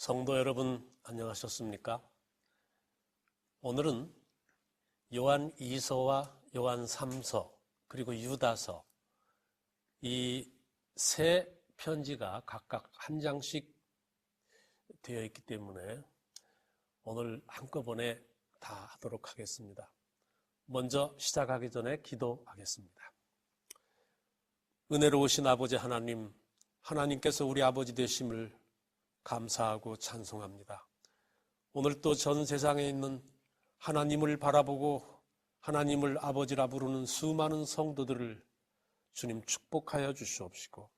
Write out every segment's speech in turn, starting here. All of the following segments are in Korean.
성도 여러분, 안녕하셨습니까? 오늘은 요한 2서와 요한 3서 그리고 유다서 이 세 편지가 각각 한 장씩 되어 있기 때문에 오늘 한꺼번에 다 하도록 하겠습니다. 먼저 시작하기 전에 기도하겠습니다. 은혜로우신 아버지 하나님, 하나님께서 우리 아버지 되심을 감사하고 찬송합니다. 오늘 또 전 세상에 있는 하나님을 바라보고 하나님을 아버지라 부르는 수많은 성도들을 주님 축복하여 주시옵시고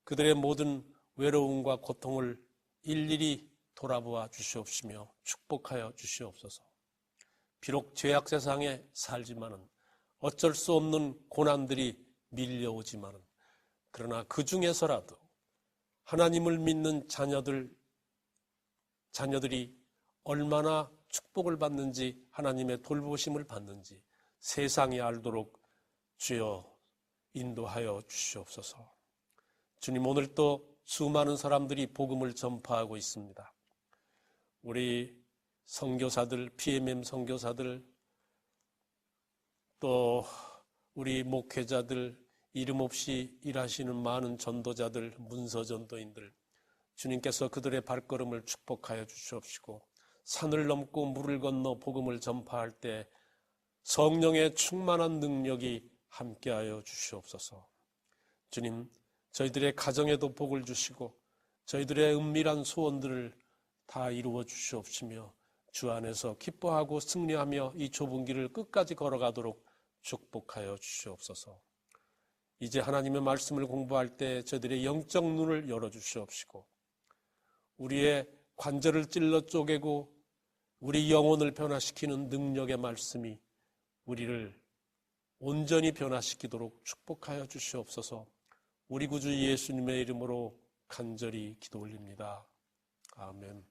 그들의 모든 외로움과 고통을 일일이 돌아보아 주시옵시며 축복하여 주시옵소서. 비록 죄악 세상에 살지만은 어쩔 수 없는 고난들이 밀려오지만은 그러나 그 중에서라도 하나님을 믿는 자녀들이 얼마나 축복을 받는지 하나님의 돌보심을 받는지 세상이 알도록 주여 인도하여 주시옵소서. 주님, 오늘 또 수많은 사람들이 복음을 전파하고 있습니다. 우리 선교사들, PMM 선교사들, 또 우리 목회자들, 이름 없이 일하시는 많은 전도자들, 문서전도인들, 주님께서 그들의 발걸음을 축복하여 주시옵시고 산을 넘고 물을 건너 복음을 전파할 때 성령의 충만한 능력이 함께하여 주시옵소서. 주님, 저희들의 가정에도 복을 주시고 저희들의 은밀한 소원들을 다 이루어 주시옵시며 주 안에서 기뻐하고 승리하며 이 좁은 길을 끝까지 걸어가도록 축복하여 주시옵소서. 이제 하나님의 말씀을 공부할 때 저희들의 영적 눈을 열어주시옵시고 우리의 관절을 찔러 쪼개고 우리 영혼을 변화시키는 능력의 말씀이 우리를 온전히 변화시키도록 축복하여 주시옵소서. 우리 구주 예수님의 이름으로 간절히 기도 올립니다. 아멘.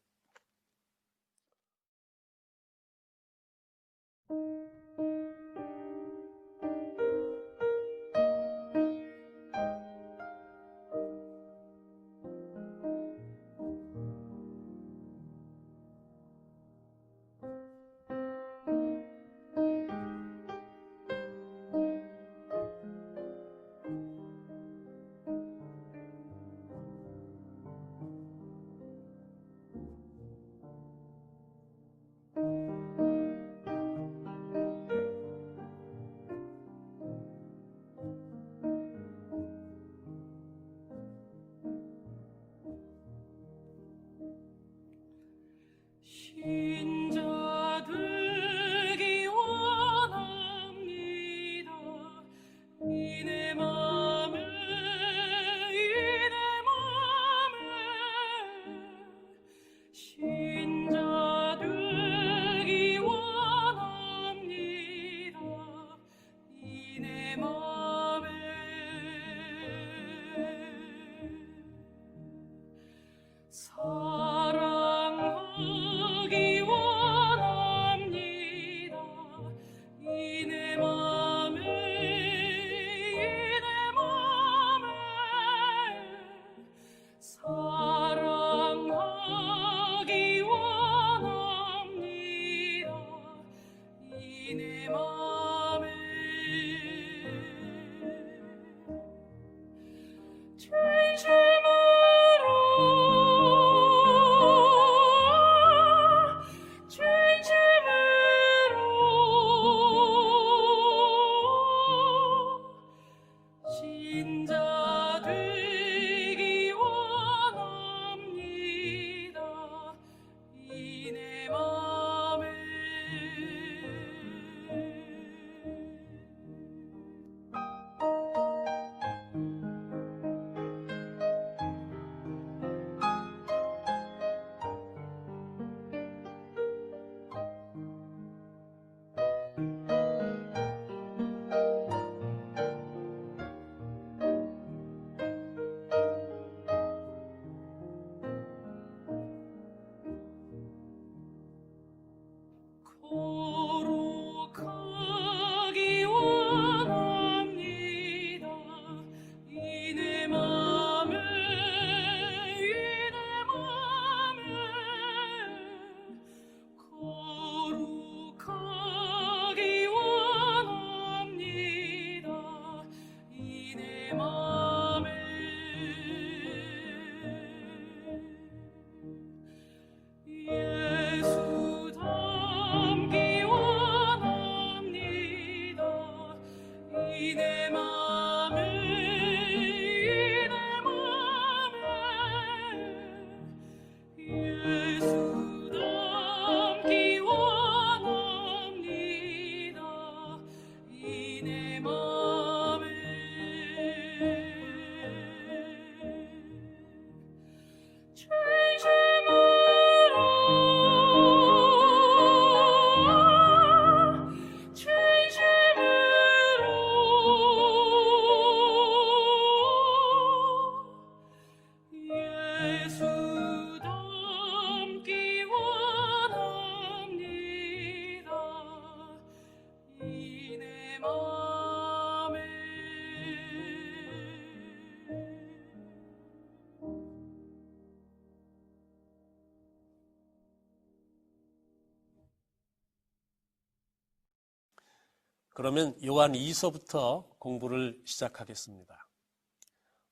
그러면 요한 2서부터 공부를 시작하겠습니다.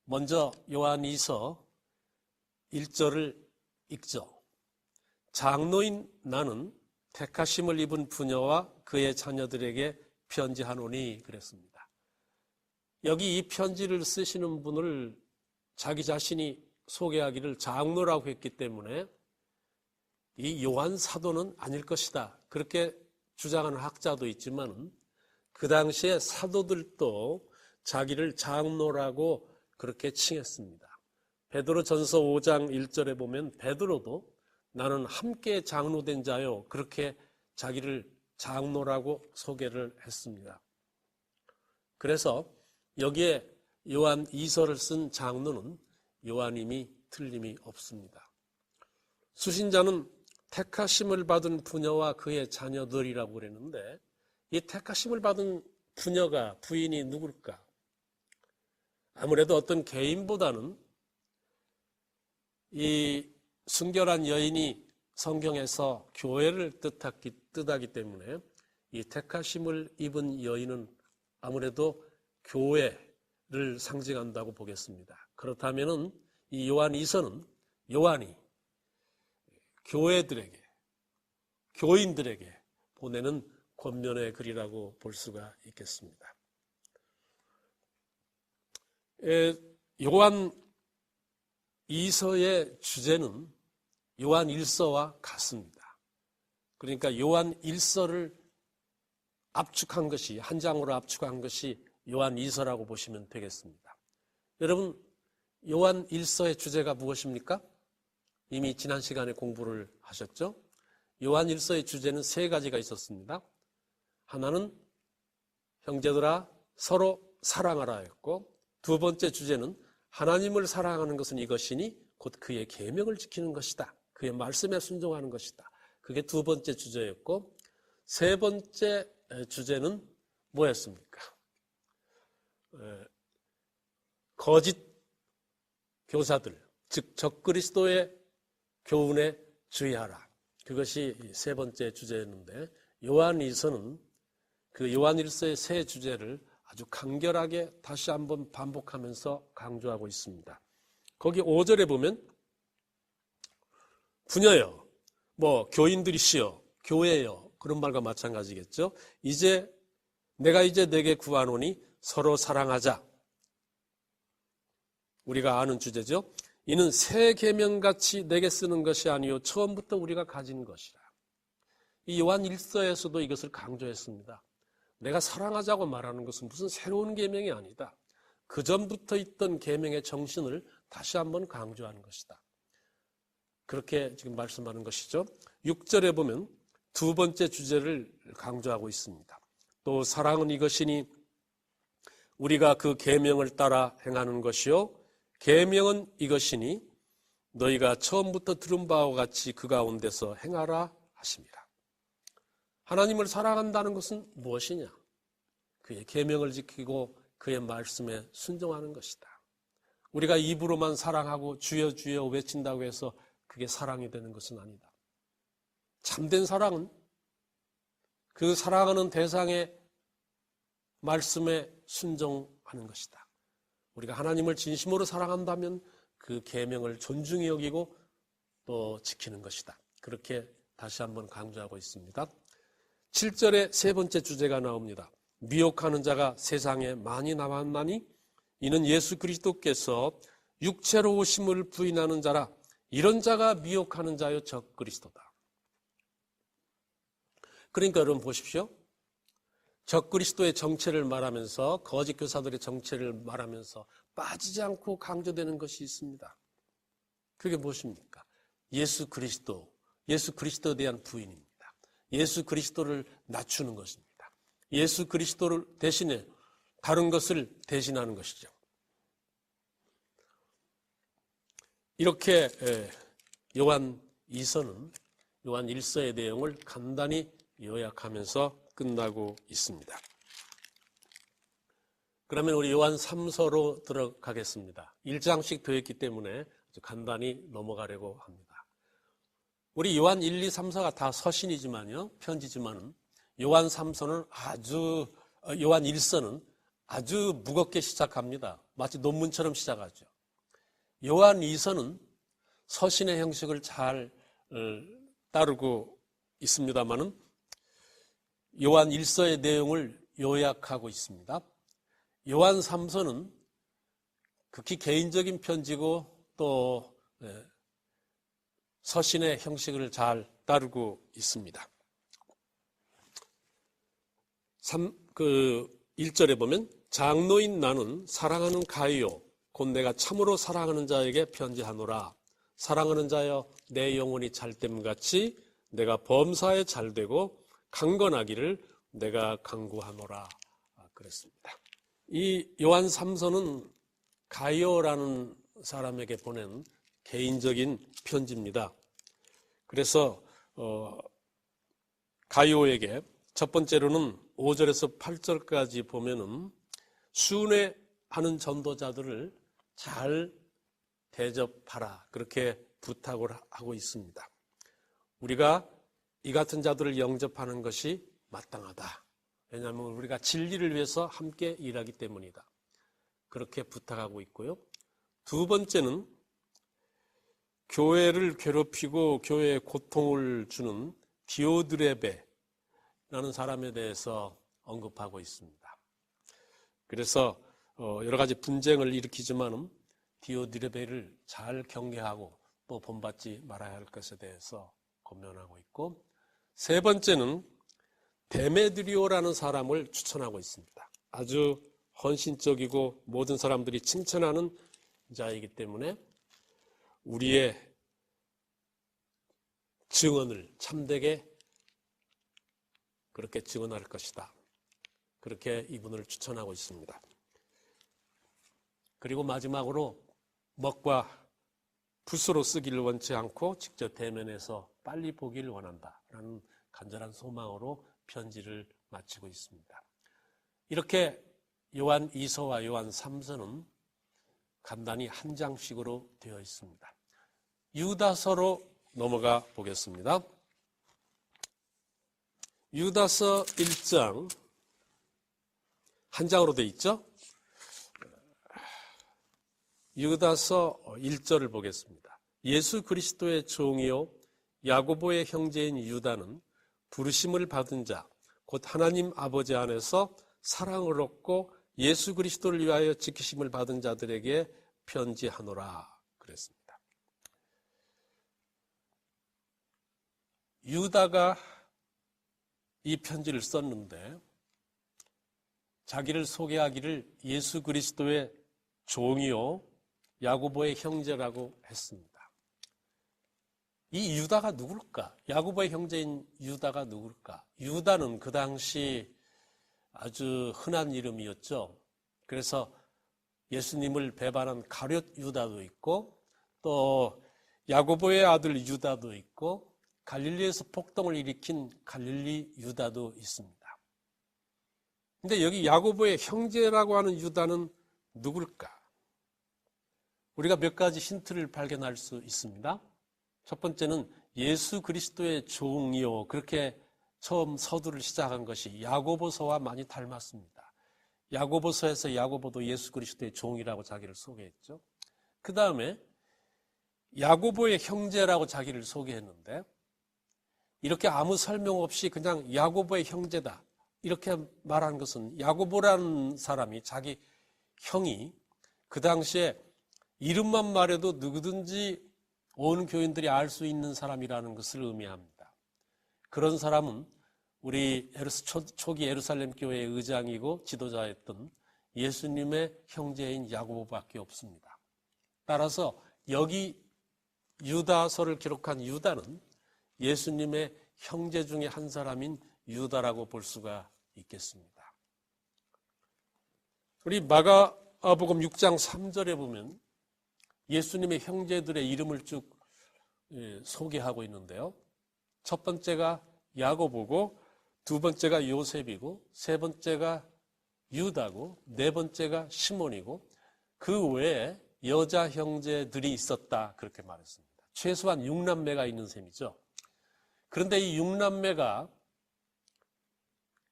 먼저 요한 2서 1절을 읽죠. 장로인 나는 택하심을 입은 부녀와 그의 자녀들에게 편지하노니 그랬습니다. 여기 이 편지를 쓰시는 분을 자기 자신이 소개하기를 장로라고 했기 때문에 이 요한 사도는 아닐 것이다, 그렇게 주장하는 학자도 있지만 그 당시에 사도들도 자기를 장로라고 그렇게 칭했습니다. 베드로전서 5장 1절에 보면 베드로도 나는 함께 장로된 자요, 그렇게 자기를 장로라고 소개를 했습니다. 그래서 여기에 요한 2서를 쓴 장로는 요한임이 틀림이 없습니다. 수신자는 택하심을 받은 부녀와 그의 자녀들이라고 그랬는데 이 택하심을 받은 부녀가, 부인이 누굴까? 아무래도 어떤 개인보다는 이 순결한 여인이 성경에서 교회를 뜻하기 때문에 이 택하심을 입은 여인은 아무래도 교회를 상징한다고 보겠습니다. 그렇다면 이 요한 2서는 요한이 교회들에게, 교인들에게 보내는 권면의 글이라고 볼 수가 있겠습니다. 요한 2서의 주제는 요한 1서와 같습니다. 그러니까 요한 1서를 압축한 것이, 한 장으로 압축한 것이 요한 2서라고 보시면 되겠습니다. 여러분, 요한 1서의 주제가 무엇입니까? 이미 지난 시간에 공부를 하셨죠? 요한 1서의 주제는 세 가지가 있었습니다. 하나는 형제들아 서로 사랑하라였고, 두 번째 주제는 하나님을 사랑하는 것은 이것이니 곧 그의 계명을 지키는 것이다, 그의 말씀에 순종하는 것이다, 그게 두 번째 주제였고, 세 번째 주제는 뭐였습니까? 거짓 교사들, 즉 적그리스도의 교훈에 주의하라, 그것이 세 번째 주제였는데 요한 2서는 그 요한 1서의 세 주제를 아주 간결하게 다시 한번 반복하면서 강조하고 있습니다. 거기 5절에 보면 부녀여, 교인들이시여, 교회여, 그런 말과 마찬가지겠죠. 내가 이제 내게 구하노니 서로 사랑하자. 우리가 아는 주제죠. 이는 새 계명같이 내게 쓰는 것이 아니요 처음부터 우리가 가진 것이라. 이 요한 1서에서도 이것을 강조했습니다. 내가 사랑하자고 말하는 것은 무슨 새로운 계명이 아니다. 그 전부터 있던 계명의 정신을 다시 한번 강조하는 것이다. 그렇게 지금 말씀하는 것이죠. 6절에 보면 두 번째 주제를 강조하고 있습니다. 또 사랑은 이것이니 우리가 그 계명을 따라 행하는 것이요 계명은 이것이니 너희가 처음부터 들은 바와 같이 그 가운데서 행하라 하심이라. 하나님을 사랑한다는 것은 무엇이냐? 그의 계명을 지키고 그의 말씀에 순종하는 것이다. 우리가 입으로만 사랑하고 주여 주여 외친다고 해서 그게 사랑이 되는 것은 아니다. 참된 사랑은 그 사랑하는 대상의 말씀에 순종하는 것이다. 우리가 하나님을 진심으로 사랑한다면 그 계명을 존중히 여기고 또 지키는 것이다. 그렇게 다시 한번 강조하고 있습니다. 7절에 세 번째 주제가 나옵니다. 미혹하는 자가 세상에 많이 남았나니 이는 예수 그리스도께서 육체로 오심을 부인하는 자라. 이런 자가 미혹하는 자요 적그리스도다. 그러니까 여러분 보십시오. 적그리스도의 정체를 말하면서, 거짓 교사들의 정체를 말하면서 빠지지 않고 강조되는 것이 있습니다. 그게 무엇입니까? 예수 그리스도에 대한 부인입니다. 예수 그리스도를 낮추는 것입니다. 예수 그리스도를 대신해 다른 것을 대신하는 것이죠. 이렇게 요한 2서는 요한 1서의 내용을 간단히 요약하면서 끝나고 있습니다. 그러면 우리 요한 3서로 들어가겠습니다. 1장씩 되어 있기 때문에 아주 간단히 넘어가려고 합니다. 우리 요한 1, 2, 3, 4가 다 서신이지만요, 편지지만은 요한 3서는 아주 요한 1서는 아주 무겁게 시작합니다. 마치 논문처럼 시작하죠. 요한 2서는 서신의 형식을 잘 따르고 있습니다만은 요한 1서의 내용을 요약하고 있습니다. 요한 3서는 극히 개인적인 편지고 또 서신의 형식을 잘 따르고 있습니다. 1절에 보면 장로인 나는 사랑하는 가이오 곧 내가 참으로 사랑하는 자에게 편지하노라. 사랑하는 자여 내 영혼이 잘됨같이 내가 범사에 잘되고 강건하기를 내가 간구하노라 그랬습니다. 이 요한 3서는 가이오라는 사람에게 보낸 개인적인 편지입니다. 그래서 가이오에게 첫 번째로는 5절에서 8절까지 보면은 순회하는 전도자들을 잘 대접하라 그렇게 부탁을 하고 있습니다. 우리가 이 같은 자들을 영접하는 것이 마땅하다. 왜냐하면 우리가 진리를 위해서 함께 일하기 때문이다. 그렇게 부탁하고 있고요. 두 번째는 교회를 괴롭히고 교회에 고통을 주는 디오드레베라는 사람에 대해서 언급하고 있습니다. 그래서 여러 가지 분쟁을 일으키지만은 디오드레베를 잘 경계하고 또 본받지 말아야 할 것에 대해서 권면하고 있고, 세 번째는 데메드리오라는 사람을 추천하고 있습니다. 아주 헌신적이고 모든 사람들이 칭찬하는 자이기 때문에 우리의 증언을 참되게 그렇게 증언할 것이다. 그렇게 이분을 추천하고 있습니다. 그리고 마지막으로 먹과 붓으로 쓰기를 원치 않고 직접 대면해서 빨리 보기를 원한다라는 간절한 소망으로 편지를 마치고 있습니다. 이렇게 요한 2서와 요한 3서는 간단히 한 장씩으로 되어 있습니다. 유다서로 넘어가 보겠습니다. 유다서 1장 한 장으로 되어 있죠? 유다서 1절을 보겠습니다. 예수 그리스도의 종이요 야고보의 형제인 유다는 부르심을 받은 자, 곧 하나님 아버지 안에서 사랑을 얻고 예수 그리스도를 위하여 지키심을 받은 자들에게 편지하노라 그랬습니다. 유다가 이 편지를 썼는데 자기를 소개하기를 예수 그리스도의 종이요 야고보의 형제라고 했습니다. 이 유다가 누굴까? 야고보의 형제인 유다가 누굴까? 유다는 그 당시 아주 흔한 이름이었죠. 그래서 예수님을 배반한 가룟 유다도 있고 또 야고보의 아들 유다도 있고 갈릴리에서 폭동을 일으킨 갈릴리 유다도 있습니다. 근데 여기 야고보의 형제라고 하는 유다는 누굴까? 우리가 몇 가지 힌트를 발견할 수 있습니다. 첫 번째는 예수 그리스도의 종이요. 그렇게 처음 서두를 시작한 것이 야고보서와 많이 닮았습니다. 야고보서에서 야고보도 예수 그리스도의 종이라고 자기를 소개했죠. 그 다음에 야고보의 형제라고 자기를 소개했는데 이렇게 아무 설명 없이 그냥 야고보의 형제다 이렇게 말한 것은 야고보라는 사람이 자기 형이 그 당시에 이름만 말해도 누구든지 온 교인들이 알 수 있는 사람이라는 것을 의미합니다. 그런 사람은 우리 초기 예루살렘 교회의 의장이고 지도자였던 예수님의 형제인 야고보밖에 없습니다. 따라서 여기 유다서를 기록한 유다는 예수님의 형제 중에 한 사람인 유다라고 볼 수가 있겠습니다. 우리 마가복음 6장 3절에 보면 예수님의 형제들의 이름을 쭉 소개하고 있는데요. 첫 번째가 야고보고 두 번째가 요셉이고 세 번째가 유다고 네 번째가 시몬이고 그 외에 여자 형제들이 있었다 그렇게 말했습니다. 최소한 6남매가 있는 셈이죠. 그런데 이 6남매가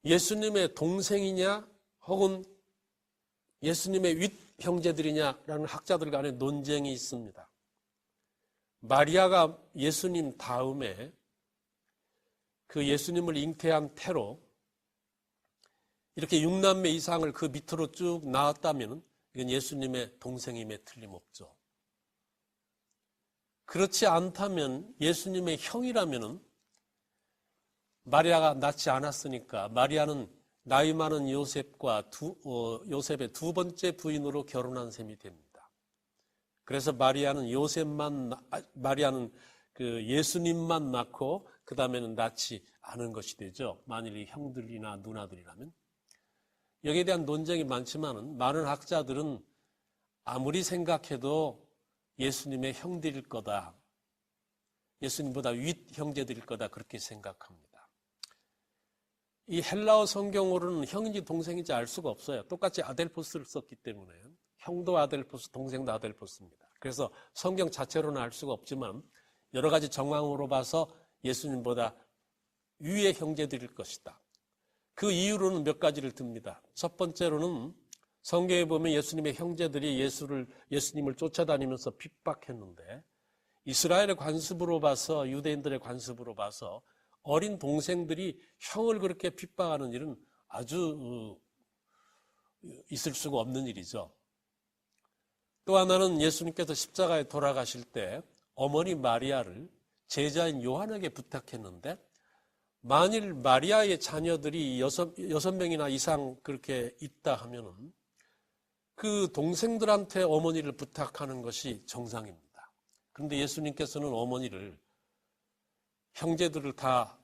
예수님의 동생이냐 혹은 예수님의 윗 형제들이냐라는 학자들 간의 논쟁이 있습니다. 마리아가 예수님 다음에 그 예수님을 잉태한 태로 이렇게 6남매 이상을 그 밑으로 쭉 나왔다면 이건 예수님의 동생임에 틀림없죠. 그렇지 않다면 예수님의 형이라면 마리아가 낳지 않았으니까 마리아는 나이 많은 요셉의 두 번째 부인으로 결혼한 셈이 됩니다. 그래서 마리아는 그 예수님만 낳고 그 다음에는 낳지 않은 것이 되죠. 만일 이 형들이나 누나들이라면. 여기에 대한 논쟁이 많지만 많은 학자들은 아무리 생각해도 예수님의 형들일 거다. 예수님보다 윗 형제들일 거다. 그렇게 생각합니다. 이 헬라어 성경으로는 형인지 동생인지 알 수가 없어요. 똑같이 아델포스를 썼기 때문에 형도 아델포스, 동생도 아델포스입니다. 그래서 성경 자체로는 알 수가 없지만 여러 가지 정황으로 봐서 예수님보다 위의 형제들일 것이다. 그 이유로는 몇 가지를 듭니다. 첫 번째로는 성경에 보면 예수님의 형제들이 예수님을 쫓아다니면서 핍박했는데 이스라엘의 관습으로 봐서 유대인들의 관습으로 봐서 어린 동생들이 형을 그렇게 핍박하는 일은 아주 있을 수가 없는 일이죠. 또 하나는 예수님께서 십자가에 돌아가실 때 어머니 마리아를 제자인 요한에게 부탁했는데 만일 마리아의 자녀들이 6명이나 이상 그렇게 있다 하면은 그 동생들한테 어머니를 부탁하는 것이 정상입니다. 그런데 예수님께서는 어머니를 형제들을 다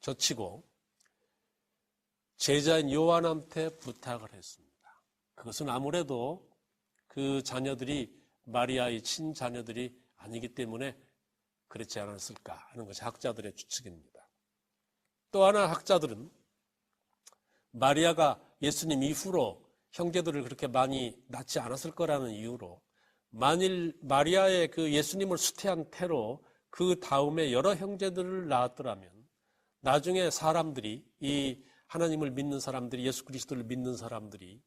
젖히고 제자인 요한한테 부탁을 했습니다. 그것은 아무래도 그 자녀들이 마리아의 친자녀들이 아니기 때문에 그렇지 않았을까 하는 것이 학자들의 추측입니다. 또 하나 학자들은 마리아가 예수님 이후로 형제들을 그렇게 많이 낳지 않았을 거라는 이유로 만일 마리아의 그 예수님을 수태한 태로 그 다음에 여러 형제들을 낳았더라면 나중에 사람들이 이 하나님을 믿는 사람들이 예수 그리스도를 믿는 사람들이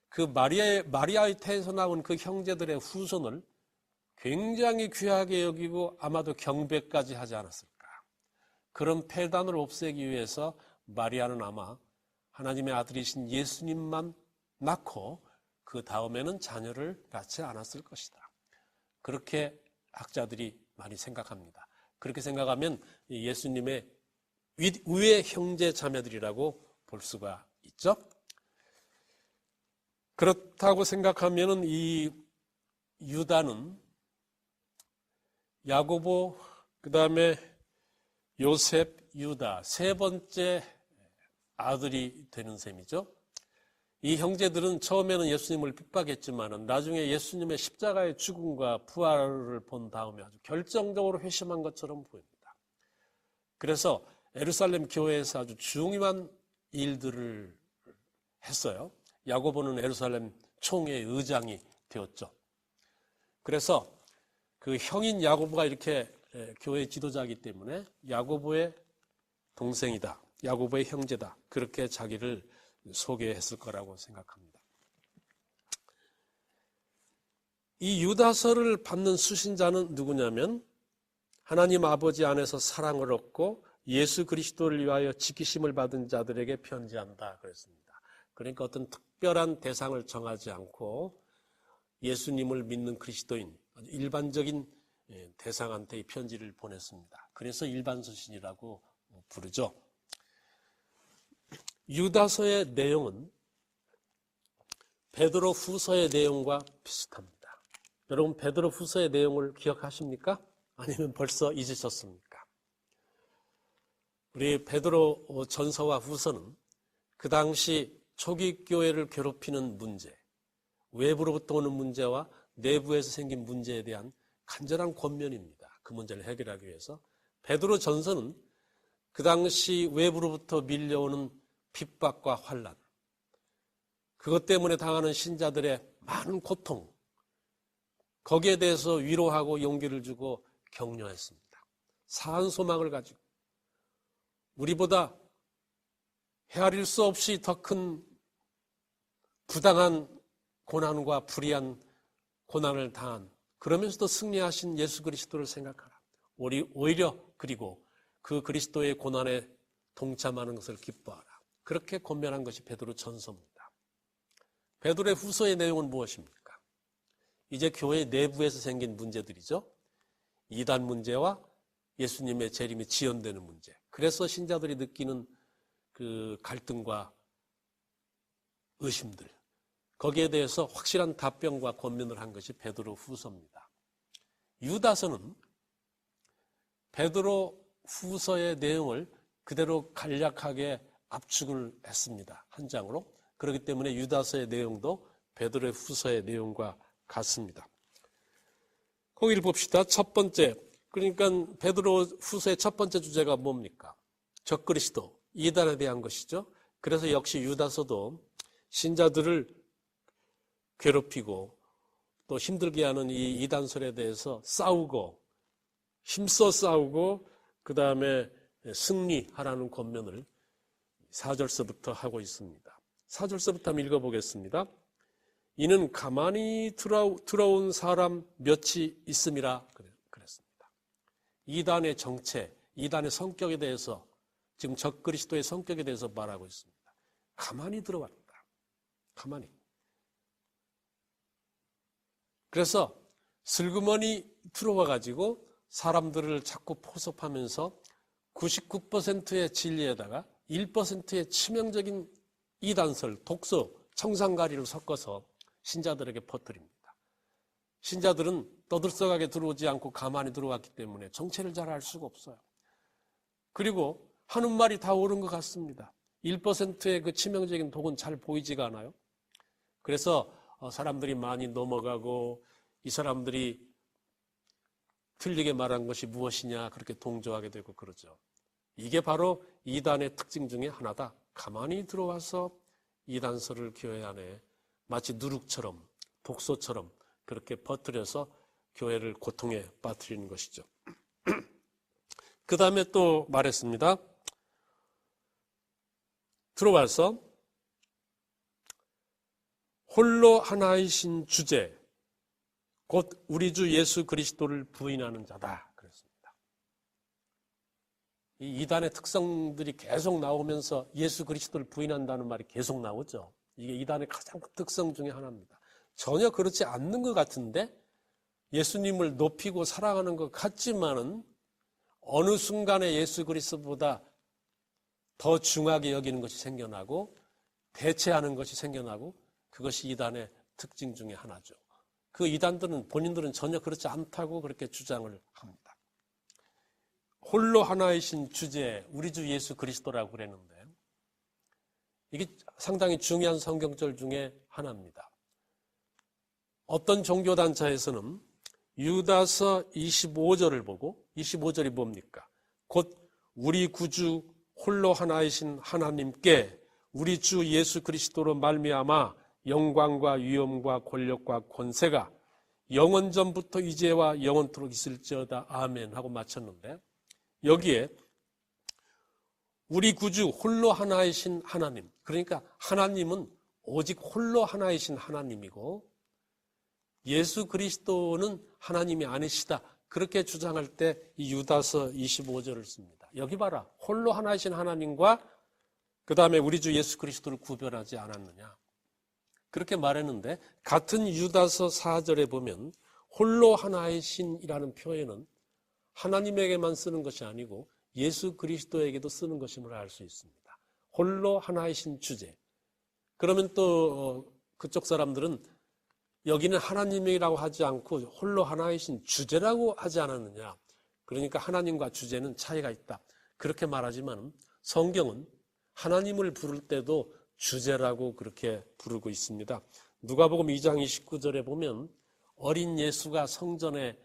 그 마리아의 태에서 나온 그 형제들의 후손을 굉장히 귀하게 여기고 아마도 경배까지 하지 않았을까. 그런 폐단을 없애기 위해서 마리아는 아마 하나님의 아들이신 예수님만 낳고 그 다음에는 자녀를 낳지 않았을 것이다. 그렇게 학자들이 많이 생각합니다. 그렇게 생각하면 예수님의 위의 형제 자매들이라고 볼 수가 있죠. 그렇다고 생각하면 이 유다는 야고보, 그 다음에 요셉, 유다 세 번째 아들이 되는 셈이죠. 이 형제들은 처음에는 예수님을 핍박했지만 나중에 예수님의 십자가의 죽음과 부활을 본 다음에 아주 결정적으로 회심한 것처럼 보입니다. 그래서 예루살렘 교회에서 아주 중요한 일들을 했어요. 야고보는 예루살렘 총회의 의장이 되었죠. 그래서 그 형인 야고보가 이렇게 교회 지도자이기 때문에 야고보의 동생이다, 야고보의 형제다, 그렇게 자기를 소개했을 거라고 생각합니다. 이 유다서를 받는 수신자는 누구냐면 하나님 아버지 안에서 사랑을 얻고 예수 그리스도를 위하여 지키심을 받은 자들에게 편지한다 그랬습니다. 그러니까 어떤 특별한 대상을 정하지 않고 예수님을 믿는 그리스도인, 아주 일반적인 대상한테 이 편지를 보냈습니다. 그래서 일반 서신이라고 부르죠. 유다서의 내용은 베드로 후서의 내용과 비슷합니다. 여러분 베드로 후서의 내용을 기억하십니까? 아니면 벌써 잊으셨습니까? 우리 베드로 전서와 후서는 그 당시 초기 교회를 괴롭히는 문제, 외부로부터 오는 문제와 내부에서 생긴 문제에 대한 간절한 권면입니다. 그 문제를 해결하기 위해서. 베드로 전서는 그 당시 외부로부터 밀려오는 핍박과 환난, 그것 때문에 당하는 신자들의 많은 고통, 거기에 대해서 위로하고 용기를 주고 격려했습니다. 사한 소망을 가지고 우리보다 헤아릴 수 없이 더 큰 부당한 고난과 불의한 고난을 당한, 그러면서도 승리하신 예수 그리스도를 생각하라. 오히려 그리고 그 그리스도의 고난에 동참하는 것을 기뻐하라. 그렇게 권면한 것이 베드로 전서입니다. 베드로의 후서의 내용은 무엇입니까? 이제 교회 내부에서 생긴 문제들이죠. 이단 문제와 예수님의 재림이 지연되는 문제. 그래서 신자들이 느끼는 그 갈등과 의심들, 거기에 대해서 확실한 답변과 권면을 한 것이 베드로 후서입니다. 유다서는 베드로 후서의 내용을 그대로 간략하게 압축을 했습니다. 한 장으로. 그렇기 때문에 유다서의 내용도 베드로의 후서의 내용과 같습니다. 거기를 봅시다. 첫 번째, 그러니까 베드로 후서의 첫 번째 주제가 뭡니까? 적그리스도, 이단에 대한 것이죠. 그래서 역시 유다서도 신자들을 괴롭히고 또 힘들게 하는 이 이단설에 대해서 싸우고 힘써 싸우고 그 다음에 승리하라는 권면을 4절서부터 하고 있습니다. 4절서부터 한번 읽어보겠습니다. 이는 가만히 들어온 사람 몇이 있음이라 그랬습니다. 이단의 정체, 이단의 성격에 대해서 지금 적그리스도의 성격에 대해서 말하고 있습니다. 가만히 들어왔다. 가만히. 그래서 슬그머니 들어와가지고 사람들을 자꾸 포섭하면서 99%의 진리에다가 1%의 치명적인 이단설, 독서, 청산가리를 섞어서 신자들에게 퍼뜨립니다. 신자들은 떠들썩하게 들어오지 않고 가만히 들어왔기 때문에 정체를 잘 알 수가 없어요. 그리고 하는 말이 다 옳은 것 같습니다. 1%의 그 치명적인 독은 잘 보이지가 않아요. 그래서 사람들이 많이 넘어가고 이 사람들이 틀리게 말한 것이 무엇이냐 그렇게 동조하게 되고 그러죠. 이게 바로 이단의 특징 중에 하나다. 가만히 들어와서 이단설을 교회 안에 마치 누룩처럼 독소처럼 그렇게 퍼뜨려서 교회를 고통에 빠뜨리는 것이죠. 그 다음에 또 말했습니다. 들어와서 홀로 하나이신 주제, 곧 우리 주 예수 그리스도를 부인하는 자다 그랬습니다. 이 이단의 특성들이 계속 나오면서 예수 그리스도를 부인한다는 말이 계속 나오죠. 이게 이단의 가장 큰 특성 중에 하나입니다. 전혀 그렇지 않는 것 같은데 예수님을 높이고 사랑하는 것 같지만은 어느 순간에 예수 그리스도보다 더 중하게 여기는 것이 생겨나고 대체하는 것이 생겨나고 그것이 이단의 특징 중에 하나죠. 그 이단들은 본인들은 전혀 그렇지 않다고 그렇게 주장을 합니다. 홀로 하나이신 주제, 우리 주 예수 그리스도라고 그랬는데 이게 상당히 중요한 성경절 중에 하나입니다. 어떤 종교단체에서는 유다서 25절을 보고 25절이 뭡니까? 곧 우리 구주 홀로 하나이신 하나님께 우리 주 예수 그리스도로 말미암아 영광과 위엄과 권력과 권세가 영원 전부터 이제와 영원토록 있을지어다 아멘 하고 마쳤는데 여기에 우리 구주 홀로 하나이신 하나님, 그러니까 하나님은 오직 홀로 하나이신 하나님이고 예수 그리스도는 하나님이 아니시다 그렇게 주장할 때 이 유다서 25절을 씁니다. 여기 봐라, 홀로 하나이신 하나님과 그 다음에 우리 주 예수 그리스도를 구별하지 않았느냐 그렇게 말했는데 같은 유다서 4절에 보면 홀로 하나이신이라는 표현은 하나님에게만 쓰는 것이 아니고 예수 그리스도에게도 쓰는 것임을 알 수 있습니다. 홀로 하나이신 주제. 그러면 또 그쪽 사람들은 여기는 하나님이라고 하지 않고 홀로 하나이신 주제라고 하지 않았느냐. 그러니까 하나님과 주제는 차이가 있다. 그렇게 말하지만 성경은 하나님을 부를 때도 주제라고 그렇게 부르고 있습니다. 누가복음 2장 29절에 보면 어린 예수가 성전에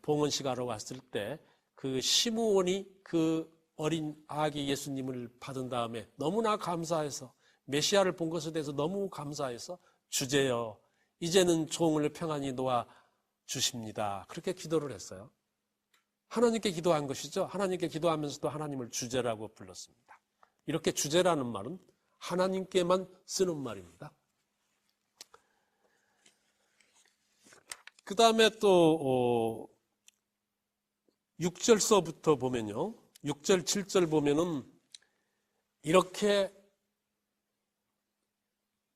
봉헌식하러 왔을 때 그 시므온이 그 어린 아기 예수님을 받은 다음에 너무나 감사해서 메시아를 본 것에 대해서 너무 감사해서 주제여 이제는 종을 평안히 놓아 주십니다. 그렇게 기도를 했어요. 하나님께 기도한 것이죠. 하나님께 기도하면서도 하나님을 주제라고 불렀습니다. 이렇게 주제라는 말은 하나님께만 쓰는 말입니다. 그 다음에 또 6절서부터 보면요. 6절, 7절 보면은 이렇게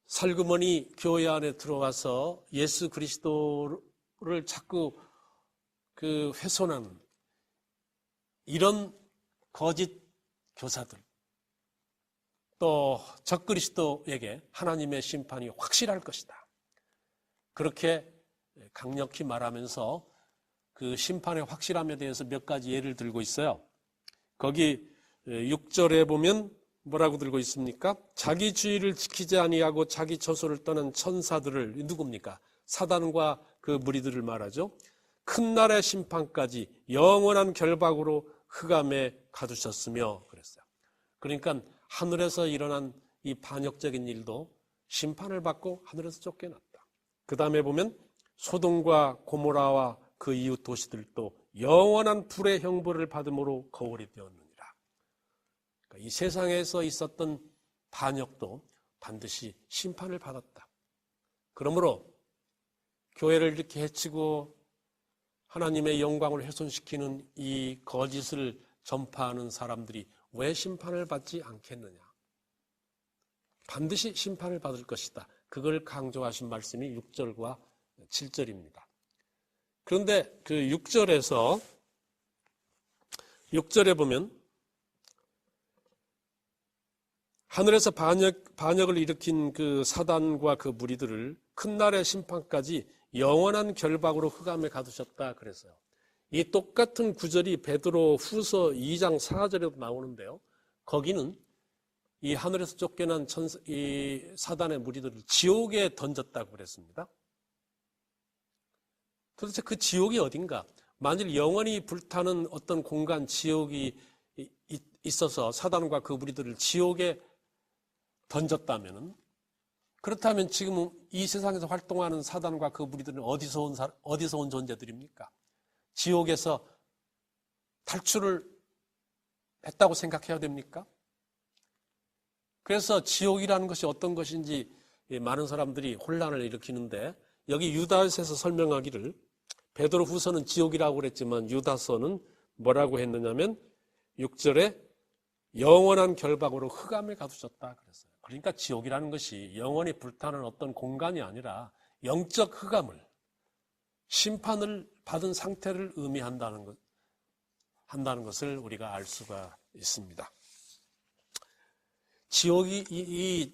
살그머니 교회 안에 들어와서 예수 그리스도를 자꾸 훼손하는 이런 거짓 교사들, 또 적그리스도에게 하나님의 심판이 확실할 것이다. 그렇게 강력히 말하면서 그 심판의 확실함에 대해서 몇 가지 예를 들고 있어요. 거기 6절에 보면 뭐라고 들고 있습니까? 자기 주의를 지키지 아니하고 자기 처소를 떠난 천사들을, 누굽니까? 사단과 그 무리들을 말하죠. 큰 날의 심판까지 영원한 결박으로 흑암에 가두셨으며 그랬어요. 그러니까 하늘에서 일어난 이 반역적인 일도 심판을 받고 하늘에서 쫓겨났다. 그 다음에 보면 소돔과 고모라와 그 이웃 도시들도 영원한 불의 형벌을 받음으로 거울이 되었느니라. 그러니까 이 세상에서 있었던 반역도 반드시 심판을 받았다. 그러므로 교회를 이렇게 해치고 하나님의 영광을 훼손시키는 이 거짓을 전파하는 사람들이 왜 심판을 받지 않겠느냐? 반드시 심판을 받을 것이다. 그걸 강조하신 말씀이 6절과 7절입니다. 그런데 그 6절에 보면 하늘에서 반역을 일으킨 그 사단과 그 무리들을 큰 날의 심판까지 영원한 결박으로 흑암에 가두셨다 그랬어요. 이 똑같은 구절이 베드로 후서 2장 4절에도 나오는데요. 거기는 이 하늘에서 쫓겨난 이 사단의 무리들을 지옥에 던졌다고 그랬습니다. 도대체 그 지옥이 어딘가? 만일 영원히 불타는 어떤 공간, 지옥이 있어서 사단과 그 무리들을 지옥에 던졌다면은, 그렇다면 지금 이 세상에서 활동하는 사단과 그 무리들은 어디서 온 존재들입니까? 지옥에서 탈출을 했다고 생각해야 됩니까? 그래서 지옥이라는 것이 어떤 것인지 많은 사람들이 혼란을 일으키는데, 여기 유다서에서 설명하기를, 베드로 후서는 지옥이라고 그랬지만 유다서는 뭐라고 했느냐면 6절에 영원한 결박으로 흑암에 가두셨다 그랬어요. 그러니까 지옥이라는 것이 영원히 불타는 어떤 공간이 아니라 영적 흑암을, 심판을 받은 상태를 의미한다는 것을 우리가 알 수가 있습니다. 지옥이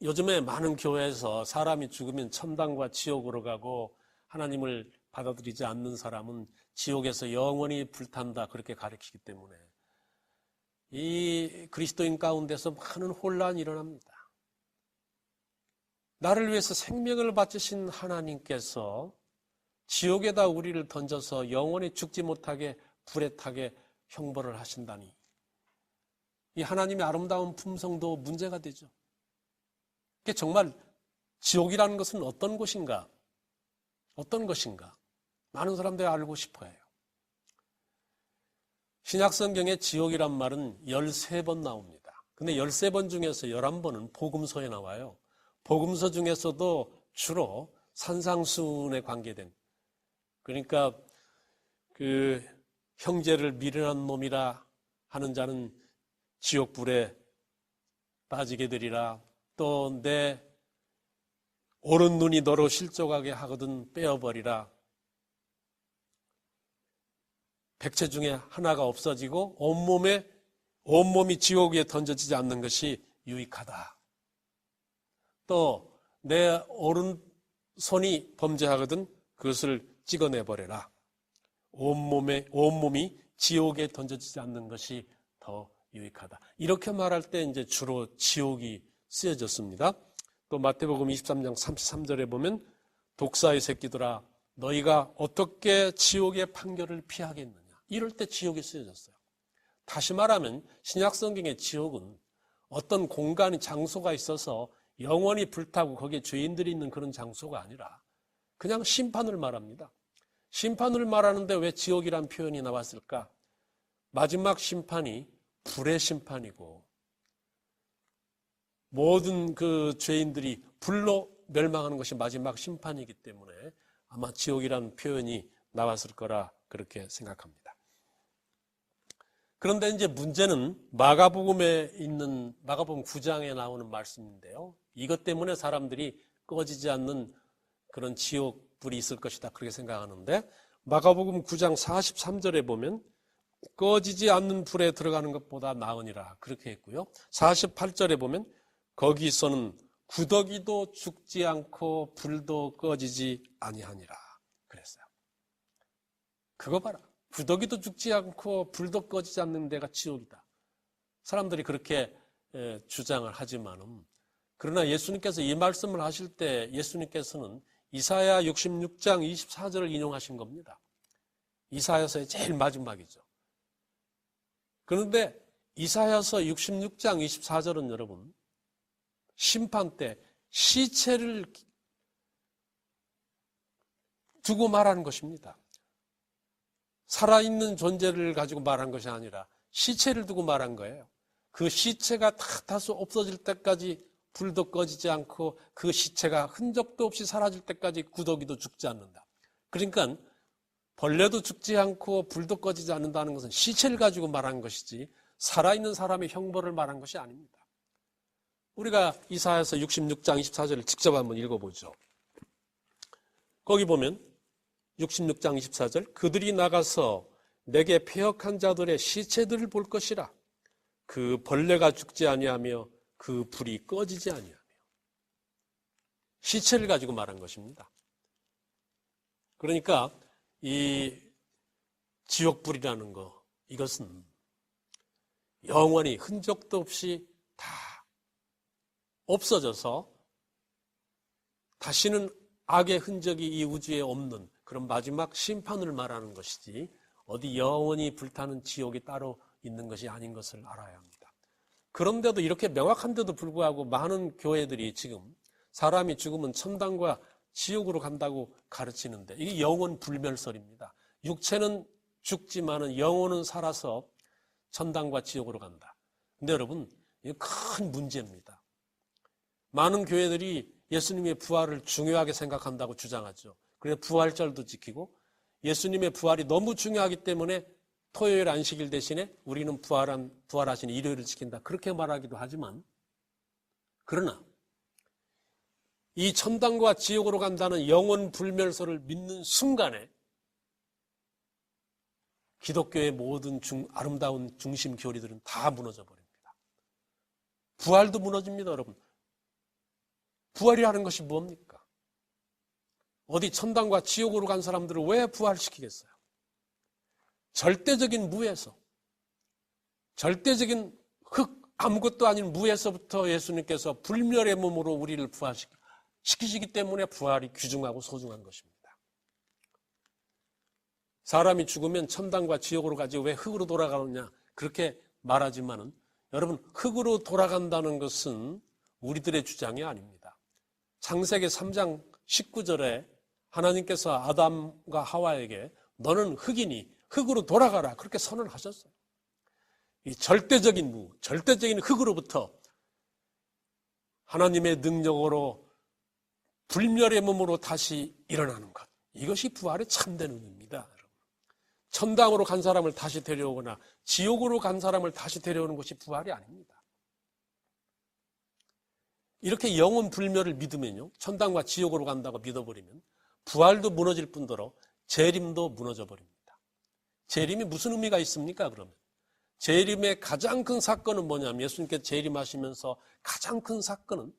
요즘에 많은 교회에서 사람이 죽으면 천당과 지옥으로 가고 하나님을 받아들이지 않는 사람은 지옥에서 영원히 불탄다 그렇게 가르치기 때문에 이 그리스도인 가운데서 많은 혼란이 일어납니다. 나를 위해서 생명을 바치신 하나님께서 지옥에다 우리를 던져서 영원히 죽지 못하게 불에 타게 형벌을 하신다니, 이 하나님의 아름다운 품성도 문제가 되죠. 정말 지옥이라는 것은 어떤 곳인가? 어떤 것인가? 많은 사람들이 알고 싶어 해요. 신약성경에 지옥이란 말은 13번 나옵니다. 근데 13번 중에서 11번은 복음서에 나와요. 복음서 중에서도 주로 산상수훈에 관계된, 그러니까 그 형제를 미련한 놈이라 하는 자는 지옥불에 빠지게 되리라, 또 내 오른 눈이 너로 실족하게 하거든 빼어버리라, 백체 중에 하나가 없어지고 온몸이 지옥에 던져지지 않는 것이 유익하다. 또 내 오른손이 범죄하거든 그것을 찍어내버려라. 온몸이 지옥에 던져지지 않는 것이 더 유익하다. 이렇게 말할 때 이제 주로 지옥이 쓰여졌습니다. 또 마태복음 23장 33절에 보면 독사의 새끼들아 너희가 어떻게 지옥의 판결을 피하겠느냐. 이럴 때 지옥이 쓰여졌어요. 다시 말하면 신약성경의 지옥은 어떤 공간이, 장소가 있어서 영원히 불타고 거기에 죄인들이 있는 그런 장소가 아니라 그냥 심판을 말합니다. 심판을 말하는데 왜 지옥이란 표현이 나왔을까? 마지막 심판이 불의 심판이고 모든 그 죄인들이 불로 멸망하는 것이 마지막 심판이기 때문에 아마 지옥이라는 표현이 나왔을 거라 그렇게 생각합니다. 그런데 이제 문제는 마가복음에 있는 마가복음 9장에 나오는 말씀인데요. 이것 때문에 사람들이 꺼지지 않는 그런 지옥 불이 있을 것이다 그렇게 생각하는데, 마가복음 9장 43절에 보면 꺼지지 않는 불에 들어가는 것보다 나으니라 그렇게 했고요. 48절에 보면 거기서는 구더기도 죽지 않고 불도 꺼지지 아니하니라 그랬어요. 그거 봐라. 구더기도 죽지 않고 불도 꺼지지 않는 데가 지옥이다. 사람들이 그렇게 주장을 하지만은, 그러나 예수님께서 이 말씀을 하실 때 예수님께서는 이사야 66장 24절을 인용하신 겁니다. 이사야서의 제일 마지막이죠. 그런데 이사야서 66장 24절은 여러분, 심판 때 시체를 두고 말하는 것입니다. 살아있는 존재를 가지고 말한 것이 아니라 시체를 두고 말한 거예요. 그 시체가 다소 없어질 때까지 불도 꺼지지 않고 그 시체가 흔적도 없이 사라질 때까지 구더기도 죽지 않는다. 그러니까 벌레도 죽지 않고 불도 꺼지지 않는다는 것은 시체를 가지고 말한 것이지 살아있는 사람의 형벌을 말한 것이 아닙니다. 우리가 이사야서 66장 24절을 직접 한번 읽어보죠. 거기 보면 66장 24절, 그들이 나가서 내게 폐역한 자들의 시체들을 볼 것이라. 그 벌레가 죽지 아니하며 그 불이 꺼지지 아니하며. 시체를 가지고 말한 것입니다. 그러니까 이 지옥불이라는 거, 이것은 영원히 흔적도 없이 다 없어져서 다시는 악의 흔적이 이 우주에 없는 그런 마지막 심판을 말하는 것이지 어디 영원히 불타는 지옥이 따로 있는 것이 아닌 것을 알아야 합니다. 그런데도 이렇게 명확한데도 불구하고 많은 교회들이 지금 사람이 죽으면 천당과 지옥으로 간다고 가르치는데, 이게 영원 불멸설입니다. 육체는 죽지만은 영혼은 살아서 천당과 지옥으로 간다. 근데 여러분, 이게 큰 문제입니다. 많은 교회들이 예수님의 부활을 중요하게 생각한다고 주장하죠. 그래서 부활절도 지키고, 예수님의 부활이 너무 중요하기 때문에 토요일 안식일 대신에 우리는 부활하신 일요일을 지킨다, 그렇게 말하기도 하지만, 그러나 이 천당과 지옥으로 간다는 영원 불멸설을 믿는 순간에 기독교의 모든 아름다운 중심 교리들은 다 무너져 버립니다. 부활도 무너집니다, 여러분. 부활이라는 것이 뭡니까? 어디 천당과 지옥으로 간 사람들을 왜 부활시키겠어요? 절대적인 무에서, 절대적인 아무것도 아닌 무에서부터 예수님께서 불멸의 몸으로 우리를 부활시키시기 때문에 부활이 귀중하고 소중한 것입니다. 사람이 죽으면 천당과 지옥으로 가지 왜 흙으로 돌아가느냐 그렇게 말하지만은, 여러분, 흙으로 돌아간다는 것은 우리들의 주장이 아닙니다. 창세기 3장 19절에 하나님께서 아담과 하와에게 너는 흙이니 흙으로 돌아가라 그렇게 선언하셨어요. 이 절대적인 무, 절대적인 흙으로부터 하나님의 능력으로 불멸의 몸으로 다시 일어나는 것, 이것이 부활의 참된 의미입니다. 천당으로 간 사람을 다시 데려오거나 지옥으로 간 사람을 다시 데려오는 것이 부활이 아닙니다. 이렇게 영원 불멸을 믿으면요, 천당과 지옥으로 간다고 믿어버리면 부활도 무너질 뿐더러 재림도 무너져 버립니다. 재림이 무슨 의미가 있습니까, 그러면? 재림의 가장 큰 사건은 뭐냐면, 예수님께서 재림하시면서 가장 큰 사건은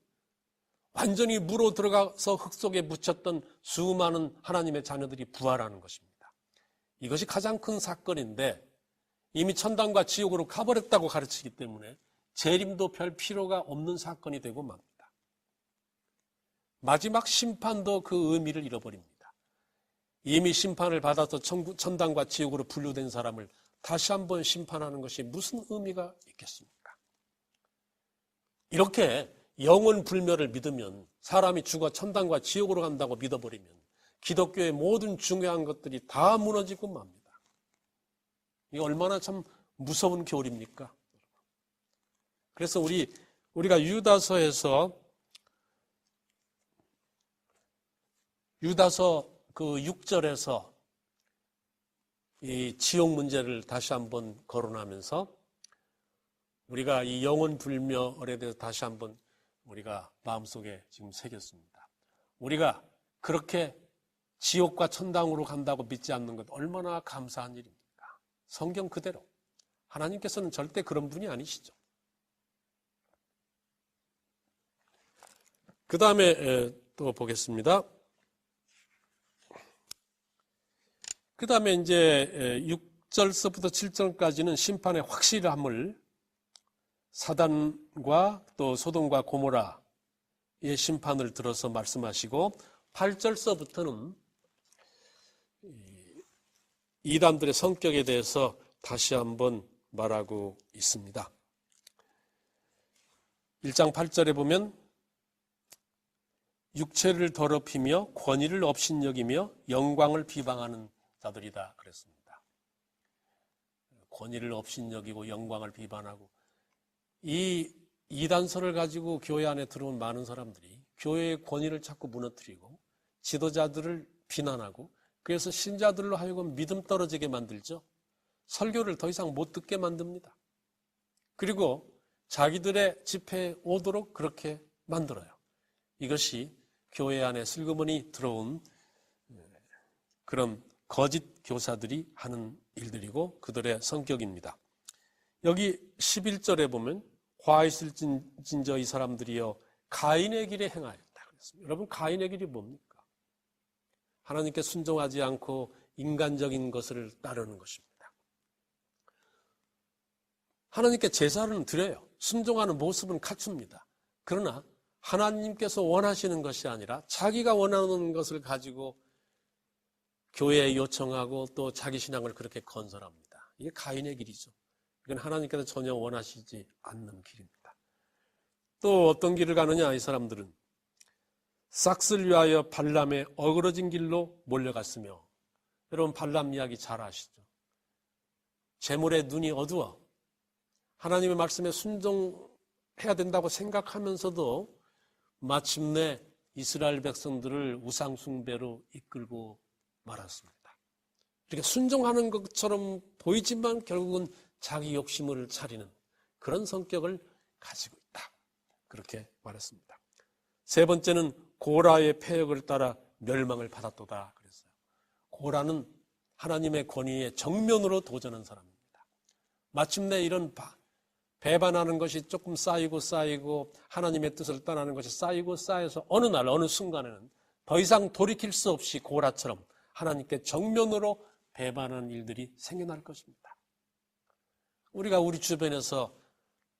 완전히 물로 들어가서 흙 속에 묻혔던 수많은 하나님의 자녀들이 부활하는 것입니다. 이것이 가장 큰 사건인데 이미 천당과 지옥으로 가버렸다고 가르치기 때문에 재림도 별 필요가 없는 사건이 되고 맙니다. 마지막 심판도 그 의미를 잃어버립니다. 이미 심판을 받아서 천당과 지옥으로 분류된 사람을 다시 한번 심판하는 것이 무슨 의미가 있겠습니까? 이렇게 영원 불멸을 믿으면, 사람이 죽어 천당과 지옥으로 간다고 믿어버리면 기독교의 모든 중요한 것들이 다 무너지고 맙니다. 이게 얼마나 참 무서운 교리입니까? 그래서 우리 우리가 유다서 그 6절에서 이 지옥 문제를 다시 한번 거론하면서 우리가 이 영혼 불멸에 대해서 다시 한번 우리가 마음속에 지금 새겼습니다. 우리가 그렇게 지옥과 천당으로 간다고 믿지 않는 것 얼마나 감사한 일입니까? 성경 그대로 하나님께서는 절대 그런 분이 아니시죠. 그 다음에 또 보겠습니다. 그 다음에 이제 6절서부터 7절까지는 심판의 확실함을 사단과 또 소돔과 고모라의 심판을 들어서 말씀하시고 8절서부터는 이단들의 성격에 대해서 다시 한번 말하고 있습니다. 1장 8절에 보면 육체를 더럽히며 권위를 업신여기며 영광을 비방하는 자들이다 그랬습니다. 권위를 업신여기고 영광을 비방하고 이 이단설을 가지고 교회 안에 들어온 많은 사람들이 교회의 권위를 자꾸 무너뜨리고 지도자들을 비난하고 그래서 신자들로 하여금 믿음 떨어지게 만들죠. 설교를 더 이상 못 듣게 만듭니다. 그리고 자기들의 집회에 오도록 그렇게 만들어요. 이것이 교회 안에 슬그머니 들어온 그런 거짓 교사들이 하는 일들이고 그들의 성격입니다. 여기 11절에 보면 화 있을진저 이 사람들이여 가인의 길에 행하였다 그랬습니다. 여러분 가인의 길이 뭡니까? 하나님께 순종하지 않고 인간적인 것을 따르는 것입니다. 하나님께 제사는 드려요. 순종하는 모습은 갖춥니다. 그러나 하나님께서 원하시는 것이 아니라 자기가 원하는 것을 가지고 교회에 요청하고 또 자기 신앙을 그렇게 건설합니다. 이게 가인의 길이죠. 이건 하나님께서 전혀 원하시지 않는 길입니다. 또 어떤 길을 가느냐 이 사람들은 싹스를 위하여 발람의 어그러진 길로 몰려갔으며 여러분 발람 이야기 잘 아시죠? 재물의 눈이 어두워 하나님의 말씀에 순종해야 된다고 생각하면서도 마침내 이스라엘 백성들을 우상 숭배로 이끌고 말았습니다. 이렇게 순종하는 것처럼 보이지만 결국은 자기 욕심을 차리는 그런 성격을 가지고 있다. 그렇게 말했습니다. 세 번째는 고라의 패역을 따라 멸망을 받았도다 그랬어요. 고라는 하나님의 권위에 정면으로 도전한 사람입니다. 마침내 이런 배반하는 것이 조금 쌓이고 하나님의 뜻을 떠나는 것이 쌓여서 어느 날 어느 순간에는 더 이상 돌이킬 수 없이 고라처럼 하나님께 정면으로 배반하는 일들이 생겨날 것입니다. 우리가 우리 주변에서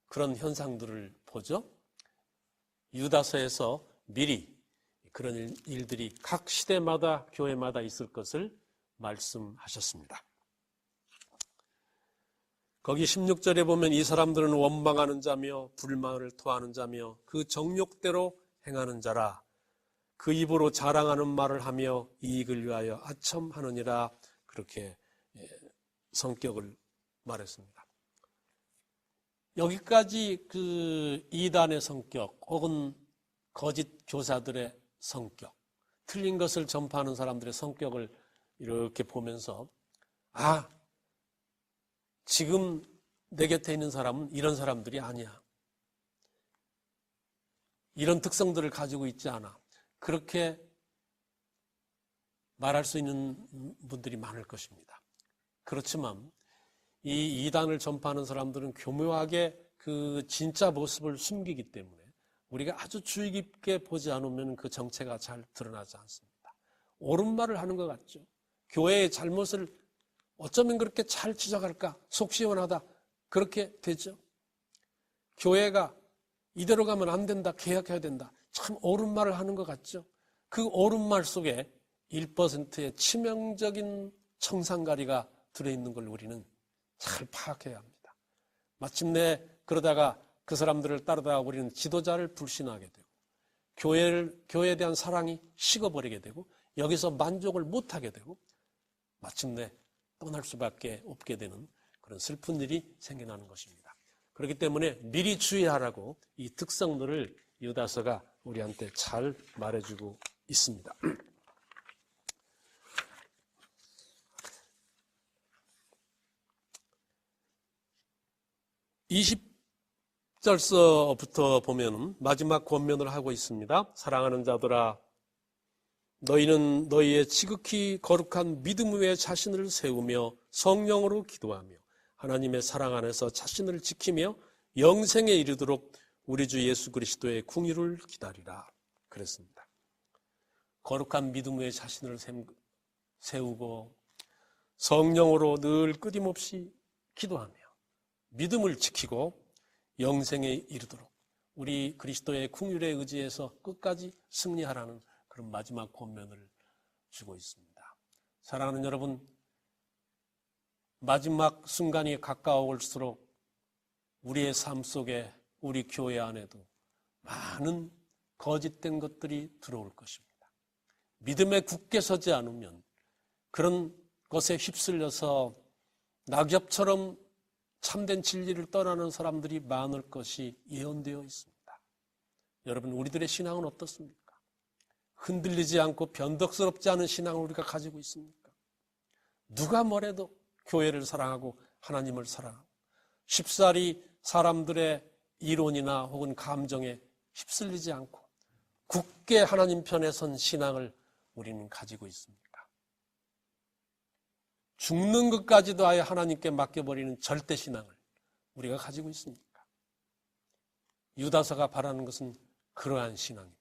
그런 현상들을 보죠. 유다서에서 미리 그런 일들이 각 시대마다 교회마다 있을 것을 말씀하셨습니다. 거기 16절에 보면 이 사람들은 원망하는 자며 불만을 토하는 자며 그 정욕대로 행하는 자라 그 입으로 자랑하는 말을 하며 이익을 위하여 아첨하느니라 그렇게 성격을 말했습니다. 여기까지 그 이단의 성격 혹은 거짓 교사들의 성격, 틀린 것을 전파하는 사람들의 성격을 이렇게 보면서 지금 내 곁에 있는 사람은 이런 사람들이 아니야. 이런 특성들을 가지고 있지 않아. 그렇게 말할 수 있는 분들이 많을 것입니다. 그렇지만 이 이단을 전파하는 사람들은 교묘하게 그 진짜 모습을 숨기기 때문에 우리가 아주 주의 깊게 보지 않으면 그 정체가 잘 드러나지 않습니다. 옳은 말을 하는 것 같죠. 교회의 잘못을 어쩌면 그렇게 잘 지적할까? 속 시원하다. 그렇게 되죠. 교회가 이대로 가면 안 된다. 개혁해야 된다. 참 옳은 말을 하는 것 같죠. 그 옳은 말 속에 1%의 치명적인 청산가리가 들어있는 걸 우리는 잘 파악해야 합니다. 마침내 그러다가 그 사람들을 따르다가 우리는 지도자를 불신하게 되고 교회에 대한 사랑이 식어버리게 되고 여기서 만족을 못하게 되고 마침내 떠날 수밖에 없게 되는 그런 슬픈 일이 생겨나는 것입니다. 그렇기 때문에 미리 주의하라고 이 특성들을 유다서가 우리한테 잘 말해주고 있습니다. 20절서부터 보면 마지막 권면을 하고 있습니다. 사랑하는 자들아, 너희는 너희의 지극히 거룩한 믿음 위에 자신을 세우며 성령으로 기도하며 하나님의 사랑 안에서 자신을 지키며 영생에 이르도록 우리 주 예수 그리스도의 궁유를 기다리라 그랬습니다. 거룩한 믿음 위에 자신을 세우고 성령으로 늘 끊임없이 기도하며 믿음을 지키고 영생에 이르도록 우리 그리스도의 궁율에 의지해서 끝까지 승리하라는 그런 마지막 권면을 주고 있습니다. 사랑하는 여러분, 마지막 순간이 가까워올수록 우리의 삶 속에 우리 교회 안에도 많은 거짓된 것들이 들어올 것입니다. 믿음에 굳게 서지 않으면 그런 것에 휩쓸려서 낙엽처럼 참된 진리를 떠나는 사람들이 많을 것이 예언되어 있습니다. 여러분, 우리들의 신앙은 어떻습니까? 흔들리지 않고 변덕스럽지 않은 신앙을 우리가 가지고 있습니까? 누가 뭐래도 교회를 사랑하고 하나님을 사랑하고 쉽사리 사람들의 이론이나 혹은 감정에 휩쓸리지 않고 굳게 하나님 편에 선 신앙을 우리는 가지고 있습니까? 죽는 것까지도 아예 하나님께 맡겨버리는 절대 신앙을 우리가 가지고 있습니까? 유다서가 바라는 것은 그러한 신앙입니다.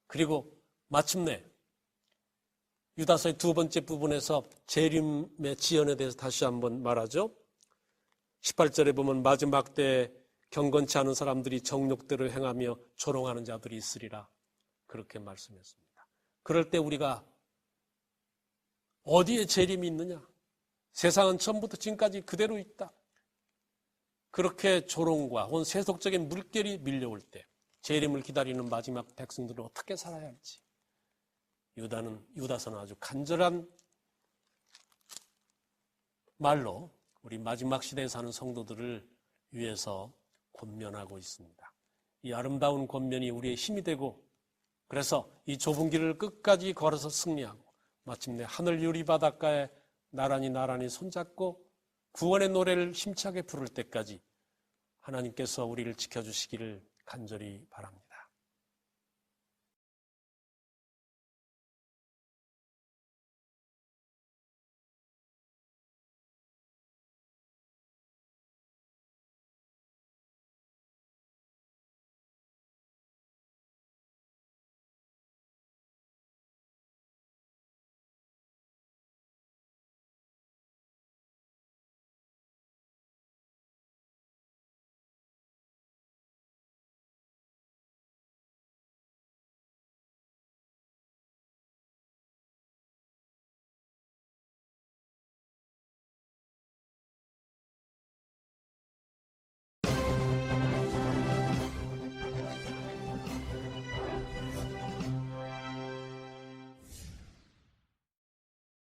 그리고 마침내 유다서의 두 번째 부분에서 재림의 지연에 대해서 다시 한번 말하죠. 18절에 보면 마지막 때 경건치 않은 사람들이 정욕대로 행하며 조롱하는 자들이 있으리라 그렇게 말씀했습니다. 그럴 때 우리가 어디에 재림이 있느냐? 세상은 처음부터 지금까지 그대로 있다. 그렇게 조롱과 혹은 세속적인 물결이 밀려올 때 재림을 기다리는 마지막 백성들은 어떻게 살아야 할지 유다서는 아주 간절한 말로 우리 마지막 시대에 사는 성도들을 위해서 권면하고 있습니다. 이 아름다운 권면이 우리의 힘이 되고 그래서 이 좁은 길을 끝까지 걸어서 승리하고 마침내 하늘 유리 바닷가에 나란히 손잡고 구원의 노래를 힘차게 부를 때까지 하나님께서 우리를 지켜주시기를 간절히 바랍니다.